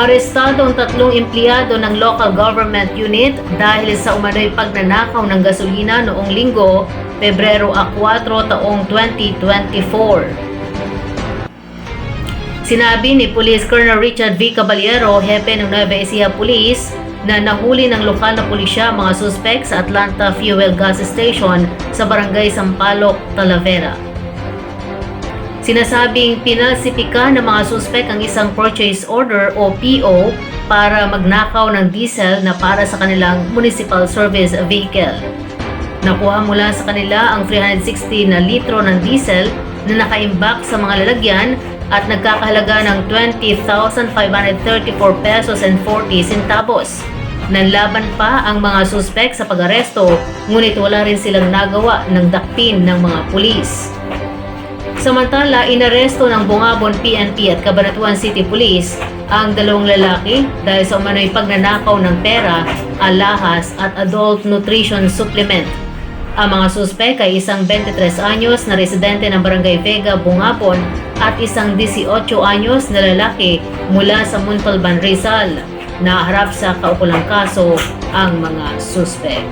Arestado ang 3 empleyado ng local government unit dahil sa umano'y pagnanakaw ng gasolina noong Linggo, Pebrero 4 taong 2024. Sinabi ni Police Colonel Richard V. Caballero, hepe ng Nueva Ecija Police, na nahuli ng lokal na pulisya mga suspect sa Atlanta Fuel Gas Station sa Barangay Sampaloc, Talavera. Sinasabing pinalsipika ng mga suspect ang isang purchase order o PO para magnakaw ng diesel na para sa kanilang municipal service vehicle. Nakuha mula sa kanila ang 360 na litro ng diesel na nakaimbak sa mga lalagyan at nagkakahalaga ng 20,534 pesos and 40 centavos. Nanlaban pa ang mga suspek sa pag-aresto, ngunit wala rin silang nagawa ng dakpin ng mga pulis. Samantala, inaresto ng Bungabon PNP at Cabanatuan City Police ang 2 lalaki dahil sa umano'y pagnanakaw ng pera, alahas at adult nutrition supplement. Ang mga suspek ay isang 23 anyos na residente ng Barangay Vega, Bungabon at isang 18 anyos na lalaki mula sa Montalban, Rizal. Naharap sa kaukulang kaso ang mga suspek.